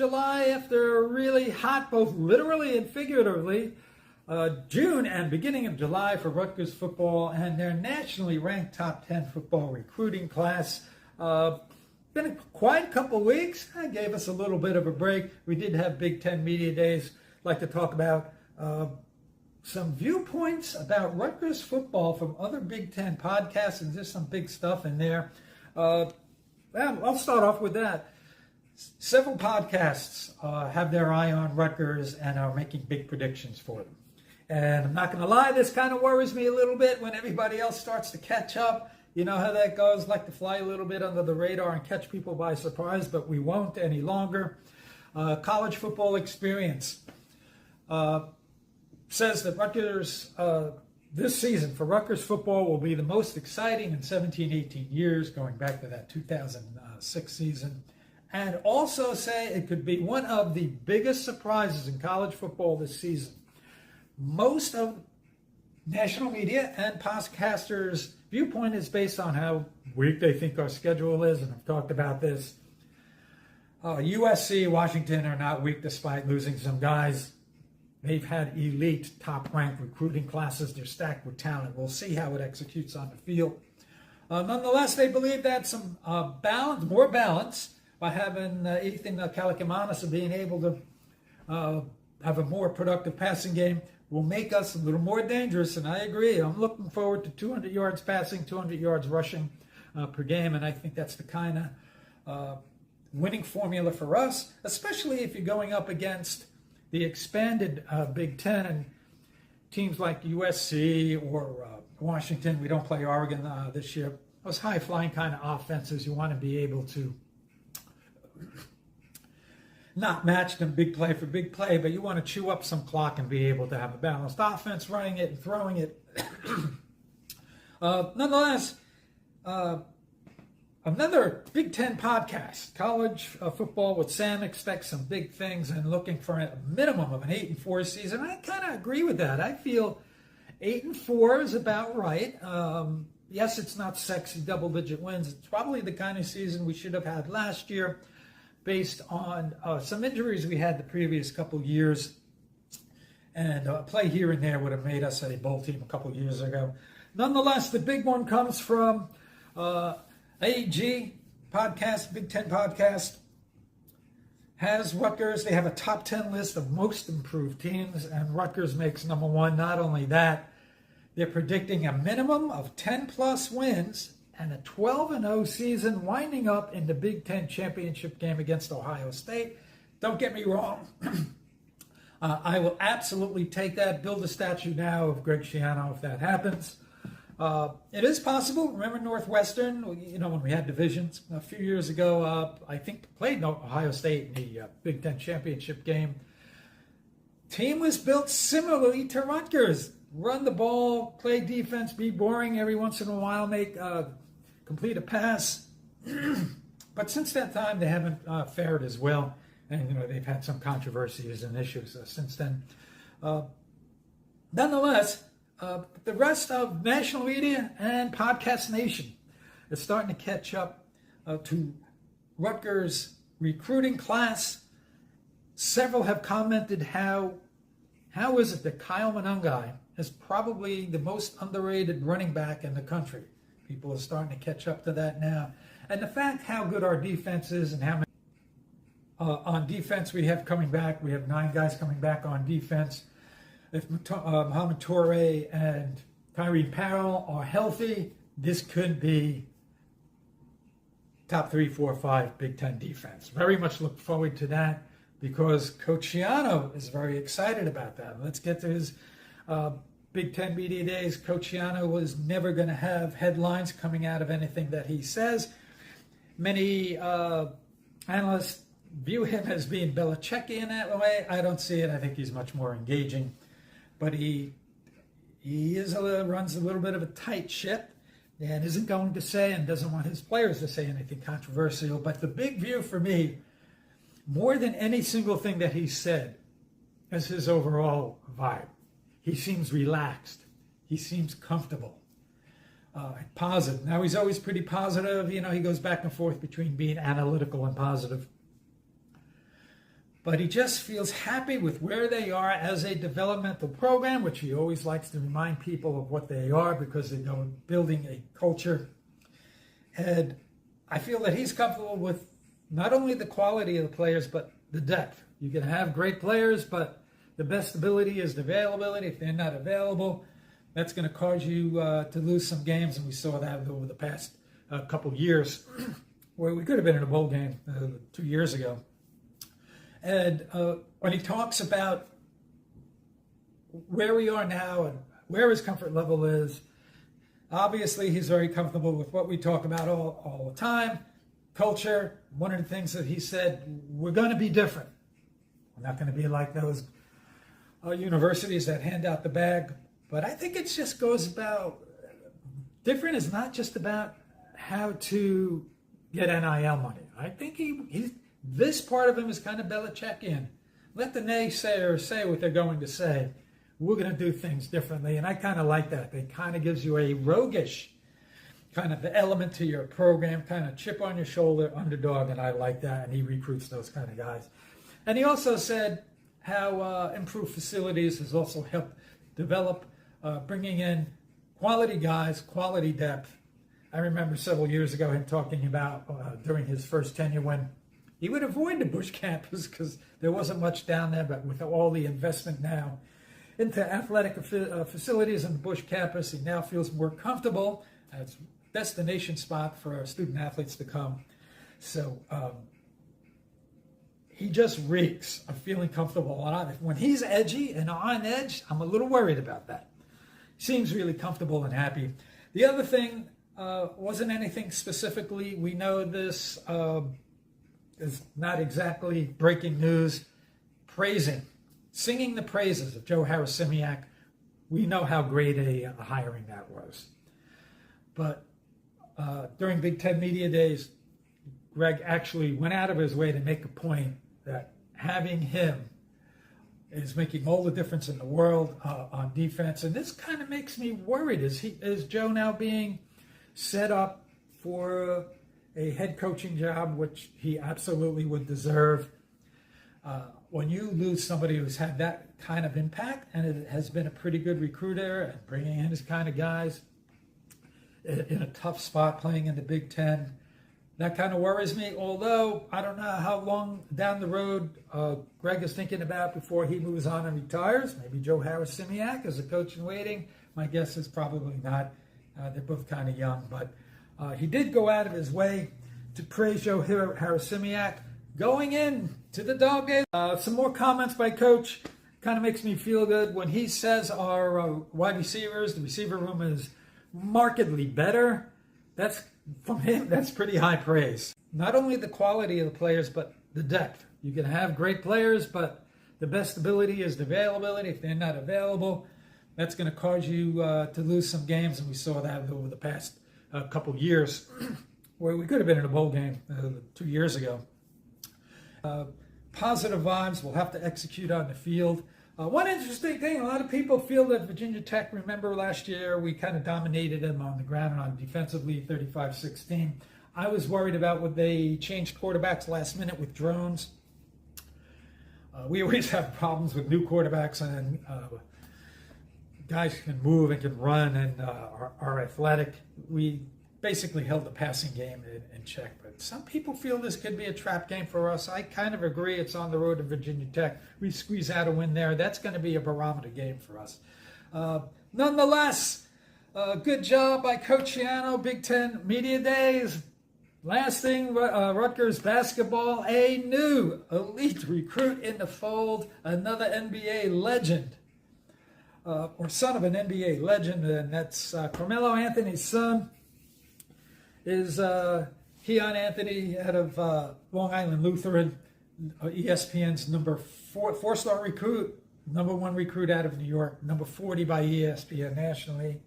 July after a really hot, both literally and figuratively, June and beginning of July for Rutgers football and their nationally ranked top 10 football recruiting class. Been a quiet couple weeks. I gave us a little bit of a break. We did have Big Ten Media Days. I'd like to talk about some viewpoints about Rutgers football from other Big Ten podcasts, and there's some big stuff in there. I'll start off with that. Several podcasts have their eye on Rutgers and are making big predictions for them. And I'm not going to lie, this kind of worries me a little bit when everybody else starts to catch up. You know how that goes, like to fly a little bit under the radar and catch people by surprise, but we won't any longer. College football experience says that Rutgers, this season for Rutgers football will be the most exciting in 17-18 years, going back to that 2006 season. And also say it could be one of the biggest surprises in college football this season. Most of national media and podcasters' viewpoint is based on how weak they think our schedule is, and I've talked about this. USC, Washington are not weak despite losing some guys. They've had elite, top-ranked recruiting classes. They're stacked with talent. We'll see how it executes on the field. Nonetheless, they believe that some more balance by having Ethan Kalikimanis being able to have a more productive passing game will make us a little more dangerous, and I agree. I'm looking forward to 200 yards passing, 200 yards rushing per game, and I think that's the kind of winning formula for us, especially if you're going up against the expanded Big Ten and teams like USC or Washington. We don't play Oregon this year. Those high-flying kind of offenses, you want to be able to not match them big play for big play, but you want to chew up some clock and be able to have a balanced offense, running it and throwing it. Nonetheless, another Big Ten podcast, college football with Sam, expects some big things and looking for a minimum of an 8-4 season. I kind of agree with that. I feel 8-4 is about right. Yes, it's not sexy double-digit wins. It's probably the kind of season we should have had last year, based on some injuries we had the previous couple years, and play here and there would have made us a bowl team a couple years ago. Nonetheless, the big one comes from AEG podcast, Big Ten podcast, has Rutgers. They have a top 10 list of most improved teams, and Rutgers makes number one. Not only that, they're predicting a minimum of 10-plus wins and a 12-0 season, winding up in the Big Ten championship game against Ohio State. Don't get me wrong. I will absolutely take that. Build a statue now of Greg Schiano if that happens. It is possible. Remember Northwestern, when we had divisions a few years ago, I think played Ohio State in the Big Ten championship game. Team was built similarly to Rutgers. Run the ball, play defense, be boring every once in a while, complete a pass. But since that time, they haven't fared as well. And, they've had some controversies and issues since then. Nonetheless, the rest of national media and podcast nation is starting to catch up to Rutgers' recruiting class. Several have commented how is it that Kyle Monangai is probably the most underrated running back in the country. People are starting to catch up to that now. And the fact how good our defense is and how many on defense we have coming back. We have 9 guys coming back on defense. If Mohamed Toure and Tyree Powell are healthy, this could be top 3, 4, 5 Big Ten defense. Very much look forward to that because Coach Schiano is very excited about that. Let's get to his Big Ten Media Days. Coach Schiano was never going to have headlines coming out of anything that he says. Many analysts view him as being Belichickian that way. I don't see it. I think he's much more engaging. But he runs a little bit of a tight ship and isn't going to say and doesn't want his players to say anything controversial. But the big view for me, more than any single thing that he said, is his overall vibe. He seems relaxed. He seems comfortable. Positive. Now, he's always pretty positive. He goes back and forth between being analytical and positive. but he just feels happy with where they are as a developmental program, which he always likes to remind people of what they are because they know building a culture. And I feel that he's comfortable with not only the quality of the players, but the depth. You can have great players, but the best ability is the availability. If they're not available, that's going to cause you to lose some games, and we saw that over the past couple years, where we could have been in a bowl game 2 years ago. And when he talks about where we are now and where his comfort level is, obviously he's very comfortable with what we talk about all the time, culture. One of the things that he said, we're going to be different. We're not going to be like those universities that hand out the bag. But I think it just goes about, different is not just about how to get NIL money. I think this part of him is kind of Belichickian. Let the naysayers say what they're going to say. We're going to do things differently. And I kind of like that. It kind of gives you a roguish kind of element to your program, kind of chip on your shoulder, underdog, and I like that. And he recruits those kind of guys. And he also said how improved facilities has also helped develop, bringing in quality guys, quality depth. I remember several years ago him talking about during his first tenure when he would avoid the Bush campus because there wasn't much down there, but with all the investment now into athletic facilities on the Bush campus, he now feels more comfortable as a destination spot for student athletes to come. So he just reeks of feeling comfortable. When he's edgy and on edge, I'm a little worried about that. He seems really comfortable and happy. The other thing wasn't anything specifically. We know this is not exactly breaking news. Singing the praises of Joe Harris-Simiak. We know how great a hiring that was. But during Big Ten Media Days, Greg actually went out of his way to make a point that having him is making all the difference in the world on defense. And this kind of makes me worried. Is Joe now being set up for a head coaching job, which he absolutely would deserve? When you lose somebody who's had that kind of impact and it has been a pretty good recruiter and bringing in his kind of guys in a tough spot playing in the Big Ten, that kind of worries me. Although I don't know how long down the road Greg is thinking about before he moves on and retires. Maybe Joe Harris-Simiak is a coach in waiting. My guess is probably not. They're both kind of young. But he did go out of his way to praise Joe Harris-Simiak going in to the dog days. Some more comments by Coach kind of makes me feel good. When he says our wide receivers, the receiver room is markedly better, that's from him, that's pretty high praise. Not only the quality of the players, but the depth. You can have great players, but the best ability is the availability. If they're not available, that's going to cause you to lose some games, and we saw that over the past couple years, where we could have been in a bowl game 2 years ago. Positive vibes. We'll have to execute on the field. One interesting thing, a lot of people feel that Virginia Tech, remember last year, we kind of dominated them on the ground and on defensively, 35-16. I was worried about when they changed quarterbacks last minute with drones. We always have problems with new quarterbacks, and guys can move and can run and are athletic. We basically held the passing game in check. But some people feel this could be a trap game for us. I kind of agree. It's on the road to Virginia Tech. We squeeze out a win there. That's going to be a barometer game for us. Nonetheless, good job by Coach Schiano, Big Ten Media Days. Last thing, Rutgers basketball, a new elite recruit in the fold, another NBA legend. Or son of an NBA legend, and that's Carmelo Anthony's son. Is Keon Anthony out of Long Island Lutheran, ESPN's number four-star recruit, number 1 recruit out of New York, number 40 by ESPN nationally.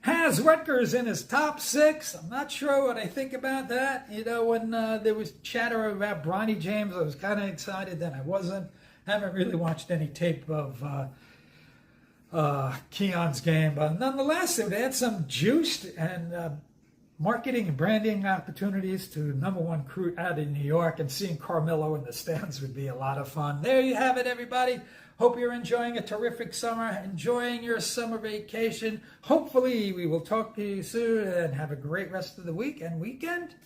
Has Rutgers in his top 6. I'm not sure what I think about that. You know, when there was chatter about Bronny James, I was kind of excited, then I wasn't. Haven't really watched any tape of Keon's game, but nonetheless, they had some juiced and marketing and branding opportunities to number one recruit out in New York, and seeing Carmelo in the stands would be a lot of fun. There you have it, everybody. Hope you're enjoying a terrific summer, enjoying your summer vacation. Hopefully we will talk to you soon, and have a great rest of the week and weekend.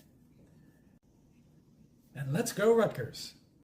And let's go Rutgers.